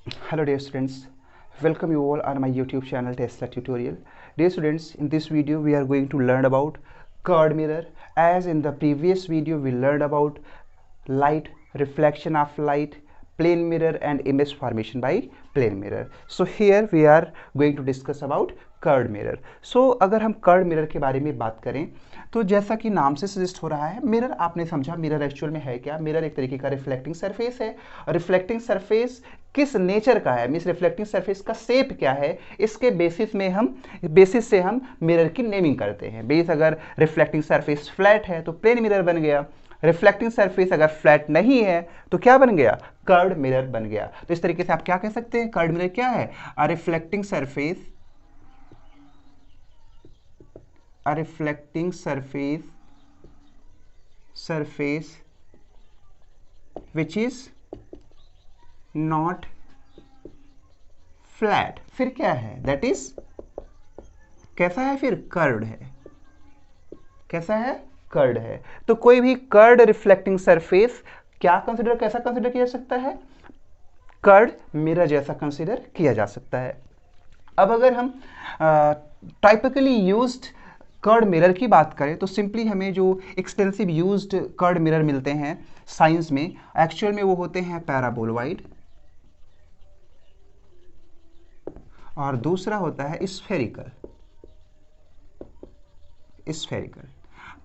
Hello dear students, welcome you all on my YouTube channel Tesla Tutorial. Dear students, in this video we are going to learn about curved mirror. As in the previous video we learned about light, reflection of light, plane mirror and image formation by plane mirror. So here we are going to discuss about curved mirror. So अगर हम curd mirror के बारे में बात करें तो जैसा कि नाम से सजेस्ट हो रहा है, मिरर आपने समझा मिरर एक्चुअल में है क्या. मिरर एक तरीके का रिफ्लेक्टिंग सरफेस है. रिफ्लेक्टिंग सरफेस किस नेचर का है, मीन्स रिफ्लेक्टिंग सरफेस का शेप क्या है, इसके बेसिस से हम मिरर की नेमिंग करते हैं. बेस अगर रिफ्लेक्टिंग सरफेस फ्लैट है तो प्लेन मिरर बन गया. रिफ्लेक्टिंग सरफेस अगर फ्लैट नहीं है तो क्या बन गया, कर्ड मिरर बन गया. तो इस तरीके से आप क्या कह सकते हैं, कर्ड मिरर क्या है, अ reflecting surface which is not flat. फिर क्या है, दैट इज कैसा है, फिर कर्ड है. कैसा है, कर्ड है. तो कोई भी कर्ड रिफ्लेक्टिंग सरफेस कैसा कंसिडर किया जा सकता है, कर्ड मिरर जैसा कंसिडर किया जा सकता है. अब अगर हम टाइपिकली यूज्ड कर्ड मिरर की बात करें तो सिंपली हमें जो एक्सटेंसिव यूज्ड कर्ड मिरर मिलते हैं साइंस में, एक्चुअल में वो होते हैं पैराबोलॉइड और दूसरा होता है स्फेरिकल.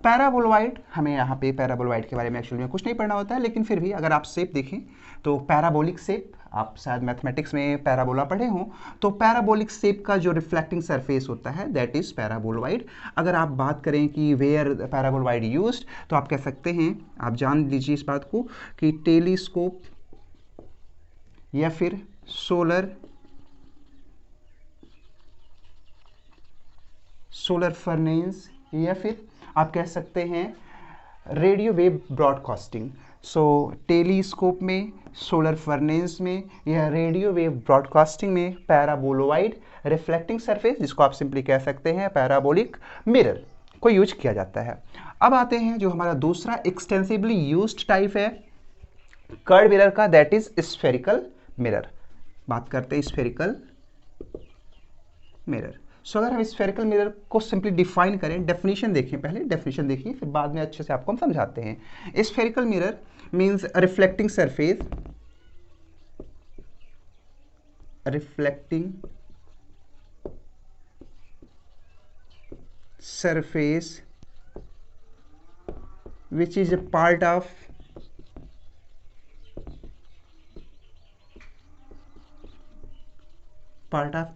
पैराबोलॉइड, हमें यहाँ पे पैराबोलॉइड के बारे में एक्चुअली में कुछ नहीं पढ़ना होता है, लेकिन फिर भी अगर आप शेप देखें तो पैराबोलिक शेप, आप शायद मैथमेटिक्स में पैराबोला पढ़े हों, तो पैराबोलिक शेप का जो रिफ्लेक्टिंग सरफेस होता है दैट इज पैराबोलॉइड. अगर आप बात करें कि वेयर पैराबोलॉइड यूज्ड, तो आप कह सकते हैं, आप जान लीजिए इस बात को कि टेलीस्कोप या फिर सोलर फर्नेस या फिर आप कह सकते हैं रेडियो वेव ब्रॉडकास्टिंग. सो टेलीस्कोप में, सोलर फर्नेस में या रेडियो वेव ब्रॉडकास्टिंग में पैराबोलॉइड रिफ्लेक्टिंग सरफेस, जिसको आप सिंपली कह सकते हैं पैराबोलिक मिरर, को यूज किया जाता है. अब आते हैं जो हमारा दूसरा एक्सटेंसिवली यूज्ड टाइप है कर्ड मिरर का, दैट इज स्फेरिकल मिरर. बात करते हैं स्फेरिकल मिरर. सो अगर हम स्फेरिकल मिरर को सिंपली डिफाइन करें, डेफिनेशन देखें, पहले डेफिनेशन देखिए फिर बाद में अच्छे से आपको हम समझाते हैं. Spherical mirror means reflecting surface which is a part of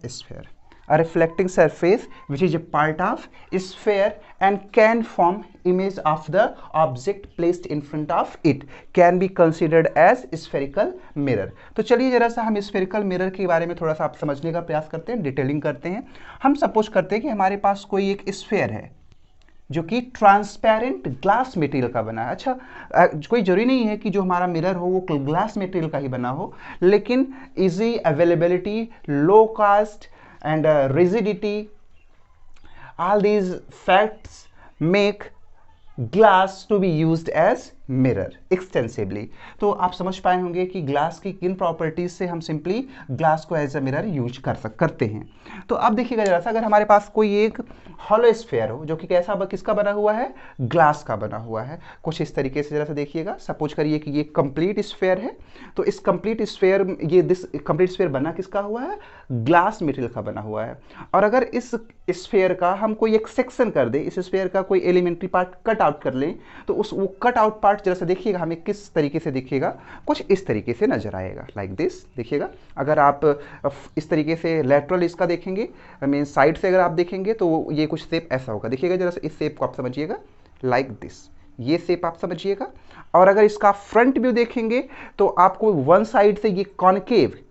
sphere. A reflecting surface which is a part of sphere and can form image of the object placed in front of it can be considered as spherical mirror. तो चलिए जरा सा हम spherical mirror के बारे में थोड़ा सा आप समझने का प्रयास करते हैं, डिटेलिंग करते हैं. हम सपोज करते हैं कि हमारे पास कोई एक स्फेयर है जो कि ट्रांसपेरेंट ग्लास मटेरियल का बना है. अच्छा, कोई जरूरी नहीं है कि जो हमारा मिरर हो वो ग्लास मटेरियल का ही बना हो, लेकिन easy availability, low cost and rigidity, all these facts make glass to be used as mirror extensively. तो आप समझ पाए होंगे कि ग्लास की किन प्रॉपर्टीज से हम सिंपली ग्लास को एज अ मिरर यूज करते हैं. तो अब देखिएगा जरा सा, अगर हमारे पास कोई एक हॉलो स्फेयर हो जो कि किसका बना हुआ है, ग्लास का बना हुआ है, कुछ इस तरीके से जरा सा देखिएगा. सपोज करिए कि ये कंप्लीट स्फेयर है, तो इस कंप्लीट स्फेयर बना किसका हुआ है, ग्लास मटेरियल का बना हुआ है. और अगर इस स्फेयर का हम कोई एक सेक्शन कर दे, इस स्फेयर का कोई एलिमेंट्री पार्ट कट आउट कर लें, तो वो कट आउट पार्ट जरा सा देखिएगा हमें किस तरीके से दिखेगा, कुछ इस तरीके से नजर आएगा, लाइक दिस. देखिएगा अगर आप इस तरीके से लेटरल इसका देखेंगे, मीन साइड से अगर आप देखेंगे तो ये कुछ शेप ऐसा होगा. देखिएगा जरा सा, इस शेप को आप समझिएगा, लाइक दिस, ये शेप आप समझिएगा. और अगर इसका फ्रंट व्यू देखेंगे तो आपको वन साइड से ये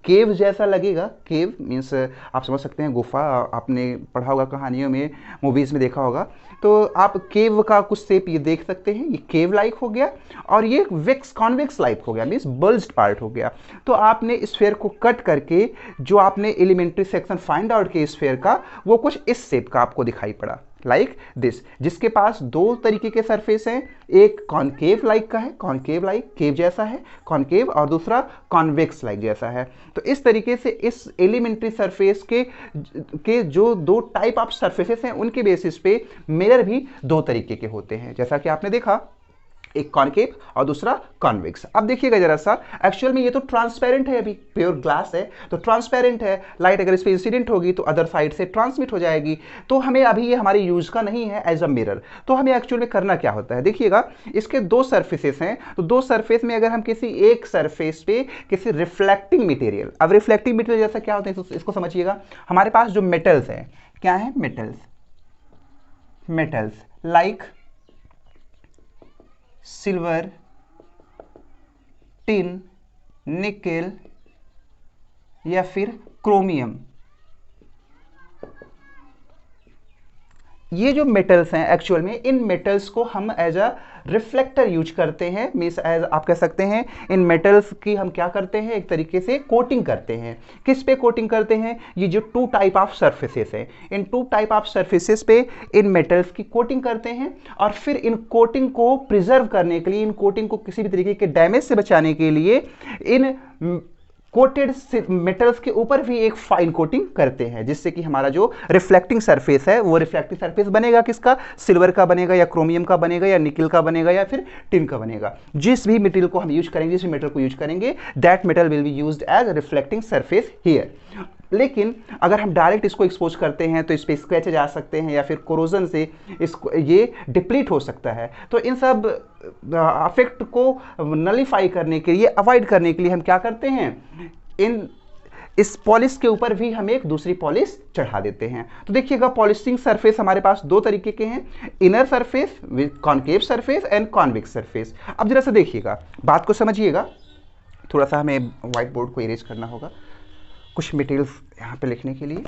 केव जैसा लगेगा. केव मीन्स आप समझ सकते हैं गुफा, आपने पढ़ा होगा कहानियों में, मूवीज में देखा होगा, तो आप केव का कुछ शेप ये देख सकते हैं, ये केव लाइक हो गया. और ये कॉन्वेक्स लाइक हो गया, मीन्स बल्ज्ड पार्ट हो गया. तो आपने स्फेयर को कट करके जो आपने एलिमेंट्री सेक्शन फाइंड आउट किया स्फेयर का, वो कुछ इस शेप का आपको दिखाई पड़ा. लाइक दिस, जिसके पास दो तरीके के सरफेस हैं, एक कॉनकेव लाइक का है, कॉनकेव लाइक केव जैसा है कॉनकेव, और दूसरा कॉन्वेक्स लाइक जैसा है। तो इस तरीके से इस एलिमेंट्री सरफेस के जो दो टाइप ऑफ सरफेसेस हैं उनके बेसिस पे मिरर भी दो तरीके के होते हैं, जैसा कि आपने देखा, एक कॉनकेव और दूसरा कॉन्वेक्स। अब देखिएगा जरा सा, एक्चुअल में ये तो ट्रांसपेरेंट है, अभी प्योर ग्लास है तो ट्रांसपेरेंट है, लाइट अगर इस पर इंसिडेंट होगी तो अदर साइड से ट्रांसमिट हो जाएगी, तो हमें अभी ये हमारे यूज का नहीं है एज अ मिरर। तो हमें एक्चुअल में करना क्या होता है, देखिएगा इसके दो सरफेसेस हैं, तो दो सरफेस में अगर हम किसी एक सरफेस पे किसी रिफ्लेक्टिंग मटेरियल, अब रिफ्लेक्टिंग मटेरियल जैसा क्या होता है इसको समझिएगा, हमारे पास जो मेटल्स हैं, क्या है metals like silver, tin, nickel या फिर क्रोमियम, ये जो मेटल्स हैं एक्चुअल में इन मेटल्स को हम एज अ रिफ्लेक्टर यूज करते हैं, मींस एज आप कह सकते हैं इन मेटल्स की हम क्या करते हैं, एक तरीके से कोटिंग करते हैं। किस पे कोटिंग करते हैं, ये जो टू टाइप ऑफ सरफेसेस हैं, इन टू टाइप ऑफ सरफेसेस पे इन मेटल्स की कोटिंग करते हैं, और फिर इन कोटिंग को प्रिजर्व करने के लिए, इन कोटिंग को किसी भी तरीके के डैमेज से बचाने के लिए इन कोटेड मेटल्स के ऊपर भी एक फाइन कोटिंग करते हैं, जिससे कि हमारा जो रिफ्लेक्टिंग सरफेस है वो रिफ्लेक्टिंग सरफेस बनेगा किसका, सिल्वर का बनेगा या क्रोमियम का बनेगा या निकल का बनेगा या फिर टिन का बनेगा। जिस भी मटेरियल को हम यूज करेंगे, जिस भी मेटल को यूज करेंगे, that metal will be used as reflecting surface here. लेकिन अगर हम डायरेक्ट इसको एक्सपोज करते हैं तो इस पर स्क्रैच जा सकते हैं या फिर कोरोजन से इसको ये डिप्लीट हो सकता है। तो इन सब अफेक्ट को नलीफाई करने के लिए, अवॉइड करने के लिए हम क्या करते हैं, इस पॉलिश के ऊपर भी हम एक दूसरी पॉलिश चढ़ा देते हैं। तो देखिएगा पॉलिशिंग सरफेस हमारे पास दो तरीके के हैं, inner surface with concave surface and convex surface. अब जरा सा देखिएगा, बात को समझिएगा, थोड़ा सा हमें व्हाइट बोर्ड को इरेज करना होगा कुछ मटेरियल्स यहाँ पे लिखने के लिए।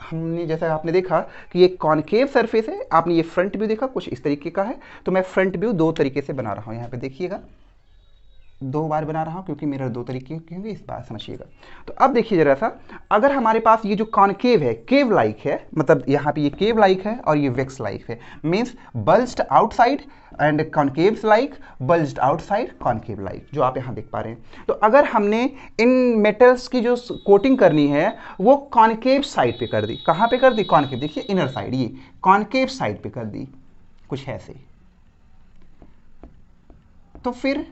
हमने जैसा आपने देखा कि ये कॉनकेव सरफेस है, आपने ये फ्रंट व्यू देखा कुछ इस तरीके का है, तो मैं फ्रंट व्यू दो तरीके से बना रहा हूँ, यहाँ पे देखिएगा दो बार बना रहा हूँ क्योंकि मिरर दो तरीके के होंगे, इस बार समझिएगा। तो अब देखिए जरा सा, अगर हमारे पास ये जो कॉनकेव है, केव लाइक है, मतलब यहाँ पे ये केव लाइक है और ये वेक्स लाइक है, means bulged outside and concaves like, bulged outside concave like, जो आप यहाँ देख पा रहे हैं। तो अगर हमने इन मेटल्स की जो कोटिंग करनी है वो कॉनकेव साइड पे कर दी, कहाँ पे कर दी, कॉनकेव, देखिए इनर साइड, ये कॉनकेव साइड पे कर दी कुछ ऐसे, तो फिर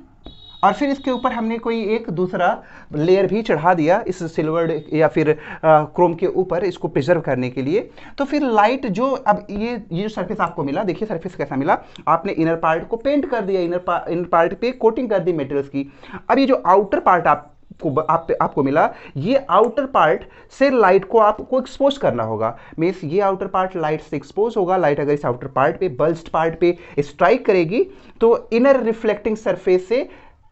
इसके ऊपर हमने कोई एक दूसरा लेयर भी चढ़ा दिया इस सिल्वर या फिर क्रोम के ऊपर, इसको प्रिजर्व करने के लिए। तो फिर लाइट जो, अब ये जो सरफेस आपको मिला, देखिए सरफेस कैसा मिला, आपने इनर पार्ट को पेंट कर दिया, इनर पार्ट पे कोटिंग कर दी मेटल्स की। अब ये जो आउटर पार्ट आपको मिला, ये आउटर पार्ट से लाइट को आपको एक्सपोज करना होगा, मींस ये आउटर पार्ट लाइट से एक्सपोज होगा। लाइट अगर इस आउटर पार्ट पे, बल्ज्ड पार्ट पे स्ट्राइक करेगी तो इनर रिफ्लेक्टिंग सरफेस से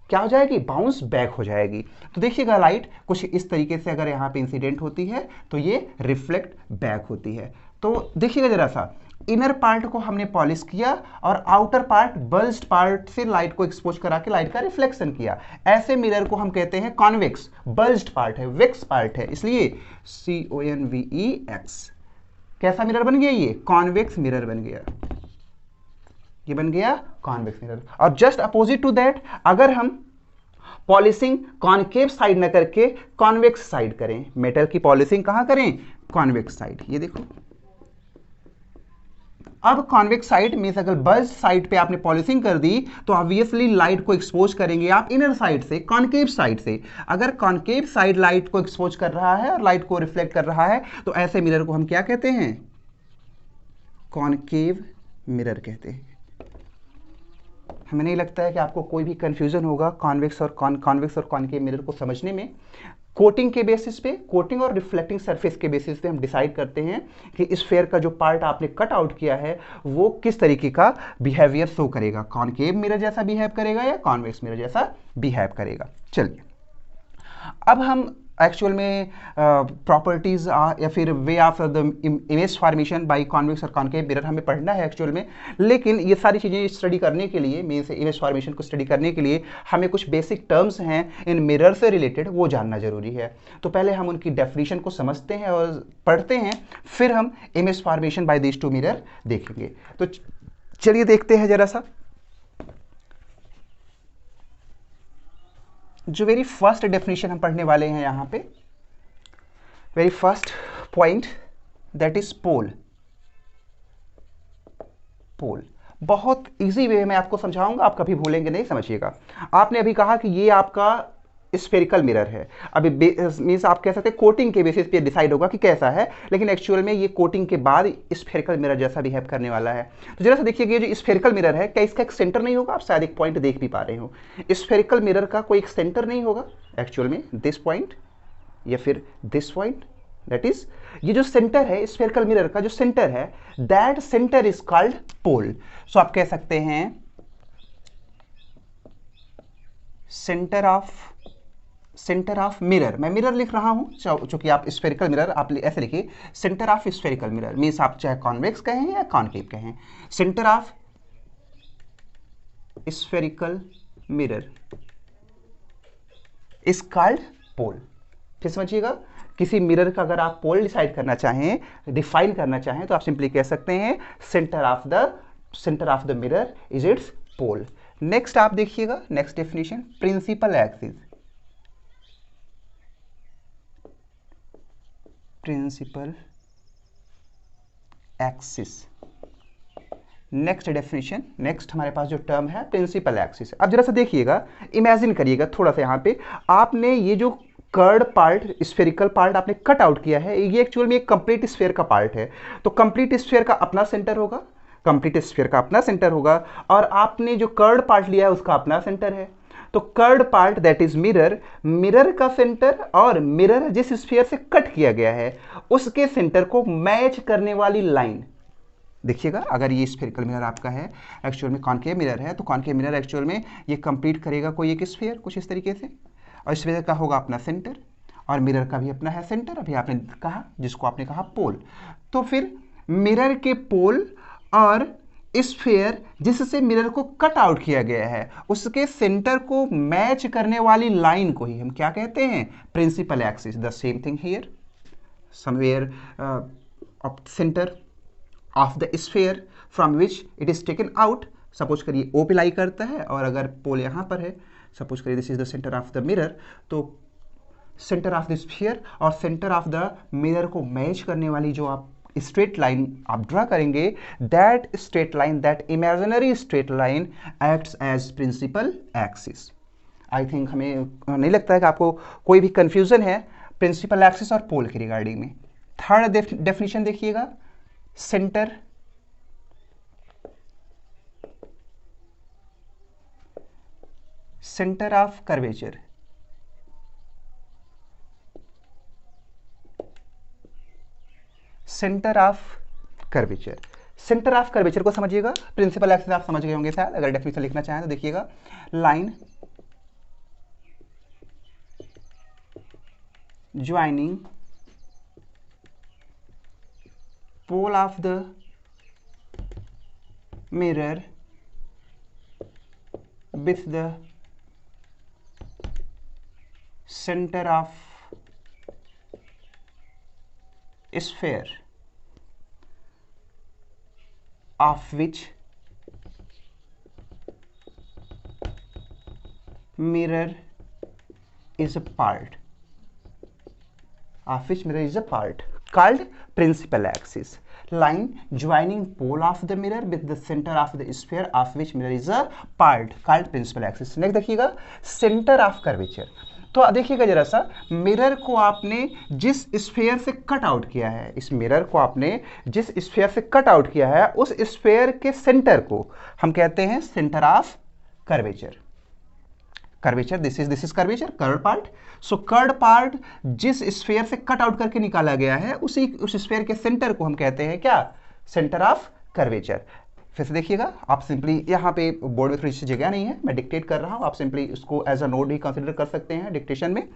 क्या हो जाएगी, बाउंस बैक हो जाएगी। तो देखिएगा लाइट कुछ इस तरीके से अगर यहाँ पे इंसिडेंट होती है तो ये रिफ्लेक्ट बैक होती है। तो देखिएगा जरा सा, इनर पार्ट को हमने पॉलिश किया और आउटर पार्ट, बल्ज्ड पार्ट से लाइट को एक्सपोज करा के लाइट का रिफ्लेक्शन किया। ऐसे मिरर को हम कहते हैं कॉन्वेक्स, बल्ज्ड पार्ट है, वेक्स पार्ट है, इसलिए CONVEX। कैसा मिरर बन गया, ये कॉन्वेक्स मिरर बन गया, ये बन गया कॉन्वेक्स मिरर। और जस्ट अपोजिट टू दैट, अगर हम पॉलिशिंग कॉनकेव साइड न करके कॉन्वेक्स साइड करें, मेटल की पॉलिशिंग कहां करें, कॉन्वेक्स साइड, ये देखो। अब कॉन्वेक्स साइड मींस अगर बल्ज साइड पे आपने पॉलिशिंग कर दी तो ऑब्वियसली लाइट को एक्सपोज करेंगे आप इनर साइड से, कॉनकेव साइड से। अगर कॉनकेव साइड लाइट को एक्सपोज कर रहा है और लाइट को रिफ्लेक्ट कर रहा है तो ऐसे मिरर को हम क्या कहते हैं, कॉनकेव मिरर कहते हैं। हमें नहीं लगता है कि आपको कोई भी कंफ्यूजन होगा कॉन्वेक्स और कॉनकेव मिरर को समझने में। कोटिंग के बेसिस पे, कोटिंग और रिफ्लेक्टिंग सरफेस के बेसिस पे हम डिसाइड करते हैं कि इस स्फीयर का जो पार्ट आपने कट आउट किया है वो किस तरीके का बिहेवियर शो करेगा, कॉनकेव मिरर जैसा बिहेव करेगा या कॉन्वेक्स मिरर जैसा बिहेव करेगा। चलिए अब हम एक्चुअल में प्रॉपर्टीज या फिर way of the image formation by convex और कॉनकेव मिरर हमें पढ़ना है एक्चुअल में, लेकिन ये सारी चीज़ें स्टडी करने के लिए, मीन्स इमेज फॉर्मेशन को स्टडी करने के लिए हमें कुछ बेसिक टर्म्स हैं इन मिरर से रिलेटेड, वो जानना जरूरी है। तो पहले हम उनकी डेफिनेशन को समझते हैं और पढ़ते हैं, फिर हम image formation by this two mirror देखेंगे। तो चलिए देखते हैं जरा सा। जो वेरी फर्स्ट डेफिनेशन हम पढ़ने वाले हैं यहाँ पे, very first point, that is pole. Pole बहुत इजी वे में आपको समझाऊंगा, आप कभी भूलेंगे नहीं, समझिएगा। आपने अभी कहा कि ये आपका स्फेरिकल मिरर है, अभी मीन्स आप कह सकते हैं कोटिंग के बेसिस पे डिसाइड होगा कि कैसा है, लेकिन एक्चुअल में ये कोटिंग के बाद स्फेरिकल मिरर जैसा बिहेव करने वाला है। तो जरा सा देखिए, ये जो स्फेरिकल मिरर है, क्या इसका एक सेंटर नहीं होगा? आप शायद एक पॉइंट देख भी पा रहे हो, स्फेरिकल मिरर का कोई एक सेंटर नहीं होगा एक्चुअल में, दिस पॉइंट या फिर दिस पॉइंट, दैट इज ये जो सेंटर है स्फेरिकल मिरर का, जो सेंटर है, that center is called pole. So आप कह सकते हैं सेंटर ऑफ मिरर, मैं मिरर लिख रहा हूं चूंकि आप स्फेरिकल मिरर आप ऐसे लिखिए, centre of spherical mirror means आप चाहे कॉन्वेक्स कहें या कॉनकेव कहें, centre of spherical mirror is called pole. फिर समझिएगा, किसी मिरर का अगर आप पोल डिसाइड करना चाहें, डिफाइन करना चाहें, तो आप सिंपली कह सकते हैं centre of the mirror is its pole. Next आप देखिएगा, next definition, principal axis. Principal axis, next definition, next हमारे पास जो टर्म है प्रिंसिपल एक्सिस। अब जरा सा देखिएगा, इमेजिन करिएगा थोड़ा सा, यहाँ पे आपने ये जो कर्ड पार्ट, स्फेरिकल पार्ट आपने कट आउट किया है, ये एक्चुअल में एक कंप्लीट स्फेयर का पार्ट है। तो कंप्लीट स्फेयर का अपना सेंटर होगा, कंप्लीट स्फेयर का अपना सेंटर होगा, और आपने जो कर्ड पार्ट लिया है उसका अपना सेंटर है। तो curved part that is mirror, mirror का सेंटर और मिरर जिस स्फीयर से कट किया गया है उसके सेंटर को मैच करने वाली लाइन। देखिएगा, अगर ये स्फेरिकल मिरर आपका है, एक्चुअल में कॉनकेव मिरर है, तो कॉनकेव मिरर एक्चुअल में ये कंप्लीट करेगा कोई एक स्फीयर कुछ इस तरीके से, और स्फीयर का होगा अपना सेंटर और मिरर का भी अपना है सेंटर, अभी आपने कहा जिसको आपने कहा पोल। तो फिर मिरर के पोल और स्फीयर जिससे मिरर को कट आउट किया गया है उसके सेंटर को मैच करने वाली लाइन को ही हम क्या कहते हैं? Principal axis. The same thing here, somewhere of centre of the sphere from which it is taken out. Suppose करिए ओ पे लाई करता है और अगर पोल यहाँ पर है, सपोज करिए this is the centre of the mirror, तो सेंटर ऑफ द स्फीयर और सेंटर ऑफ द मिरर को मैच करने वाली जो आप स्ट्रेट लाइन आप ड्रा करेंगे, that straight line, that imaginary straight line acts as principal axis. I think हमें नहीं लगता है कि आपको कोई भी कंफ्यूजन है प्रिंसिपल एक्सिस और पोल के रिगार्डिंग में। थर्ड डेफिनेशन देखिएगा, centre of curvature. Centre of curvature, centre of curvature को समझिएगा, प्रिंसिपल एक्सिस आप समझ गए होंगे शायद, अगर डेफिनेशन लिखना चाहें तो देखिएगा, line joining pole of the mirror with the centre of sphere of which mirror is a part, of which mirror is a part, called principal axis. Line joining pole of the mirror with the center of the sphere of which mirror is a part, called principal axis. Next देखिएगा, center of curvature। तो देखिएगा जरा सा, mirror को आपने जिस sphere से cut out किया है, इस मिरर को आपने जिस स्फीयर से कट आउट किया है उस स्फीयर के सेंटर को हम कहते हैं centre of curvature. Curvature, this is curvature, curved part. So curved part जिस स्फीयर से कट आउट करके निकाला गया है उस स्फीयर के सेंटर को हम कहते हैं क्या? Centre of curvature. फिर से देखिएगा, आप सिंपली यहाँ पे बोर्ड में थोड़ी सी जगह नहीं है, मैं डिक्टेट कर रहा हूँ, आप सिंपली इसको एज अ नोट भी कंसिडर कर सकते हैं डिक्टेशन में।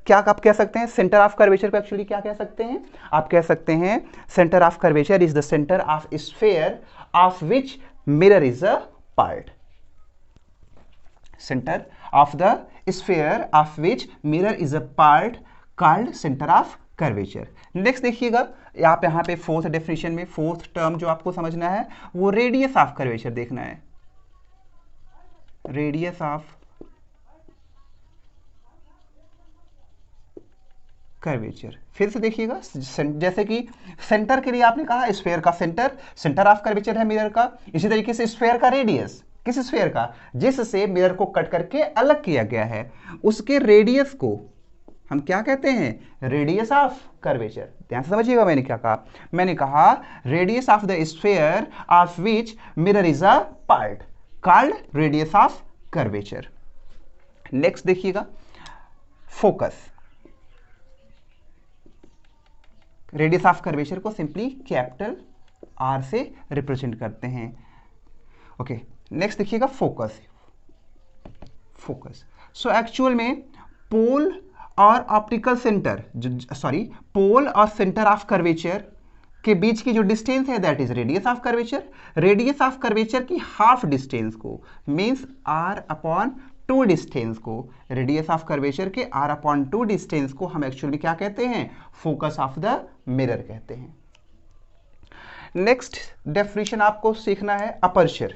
क्या आप कह सकते हैं सेंटर ऑफ कर्वेचर को एक्चुअली क्या कह सकते हैं, आप कह सकते हैं centre of curvature is the centre of sphere of which mirror is a part. Centre of the sphere of which mirror is a part called centre of curvature. Next देखिएगा, आप यहाँ पे फोर्थ डेफिनेशन में fourth term जो आपको समझना है वो रेडियस ऑफ कर्वेचर देखना है। रेडियस ऑफ कर्वेचर, फिर से देखिएगा, जैसे कि सेंटर के लिए आपने कहा स्फीयर का सेंटर, सेंटर ऑफ कर्वेचर है मिरर का, इसी तरीके से स्फीयर का रेडियस, किस स्फीयर का, जिससे मिरर को कट करके अलग किया गया है, उसके रेडियस को हम क्या कहते हैं, रेडियस ऑफ कर्वेचर। ध्यान से समझिएगा मैंने क्या कहा, मैंने कहा radius of the sphere of which mirror is a part called radius of curvature. Next देखिएगा फोकस। रेडियस ऑफ कर्वेचर को सिंपली कैपिटल आर से रिप्रेजेंट करते हैं। ओके, नेक्स्ट देखिएगा फोकस। फोकस सो एक्चुअल में पोल और ऑप्टिकल सेंटर, पोल और centre of curvature के बीच की जो डिस्टेंस है that is radius of curvature. Radius of curvature की हाफ डिस्टेंस को मींस r अपॉन 2 डिस्टेंस को, रेडियस ऑफ कर्वेचर के r अपॉन 2 डिस्टेंस को हम एक्चुअली क्या कहते हैं, फोकस ऑफ द मिरर कहते हैं। नेक्स्ट डेफिनेशन आपको सीखना है अपर्चर।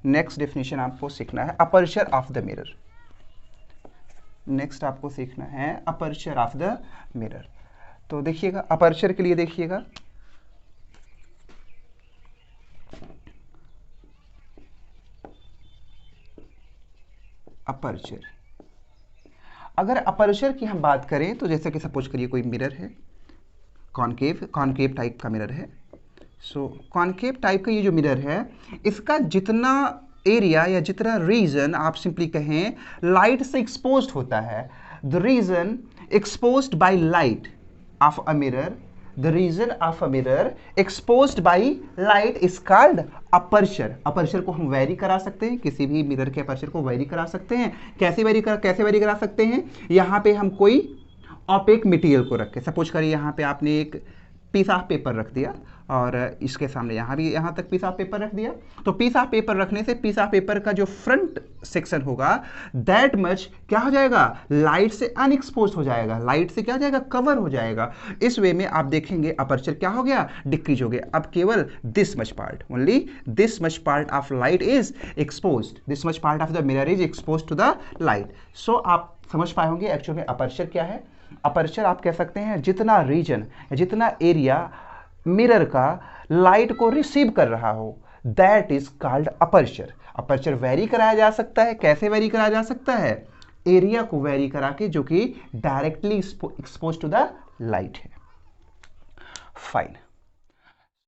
नेक्स्ट डेफिनेशन आपको सीखना है aperture of the mirror. Next आपको सीखना है अपर्चर ऑफ द मिरर। तो देखिएगा अपर्चर के लिए देखिएगा, अपर्चर, अगर अपर्चर की हम बात करें तो जैसे कि सपोज करिए कोई मिरर है, कॉनकेव टाइप का मिरर है। सो कॉनकेव टाइप का ये जो मिरर है, इसका जितना एरिया या जितना रीजन आप सिंपली कहें लाइट से एक्सपोज्ड होता है, the region exposed by light of a mirror, the region of a mirror exposed by light is called aperture. Aperture को हम वेरी करा सकते हैं, किसी भी मिरर के अपर्चर को वेरी करा सकते हैं। कैसे वेरी करा सकते हैं, यहाँ पे हम कोई ऑपेक मटेरियल को रख के, सपोज करिए यहाँ पे आपने एक पीस ऑफ पेपर रख दिया और इसके सामने यहाँ भी यहाँ तक पीस ऑफ पेपर रख दिया, तो पीस ऑफ पेपर रखने से पीस ऑफ पेपर का जो फ्रंट सेक्शन होगा दैट मच क्या हो जाएगा, लाइट से अनएक्सपोज हो जाएगा, लाइट से क्या हो जाएगा, कवर हो जाएगा। इस वे में आप देखेंगे अपर्चर क्या हो गया, डिक्रीज हो गया। अब केवल this much part, only this much part of light is exposed, this much part of the mirror is exposed to the light. So आप समझ पाए होंगे एक्चुअली में अपर्चर क्या है। अपर्चर आप कह सकते हैं जितना रीजन, जितना एरिया मिरर का लाइट को रिसीव कर रहा हो that is called aperture. Aperture very कराया जा सकता है, कैसे वेरी कराया जा सकता है, एरिया को वेरी करा के जो कि directly expose to the light है। फाइन।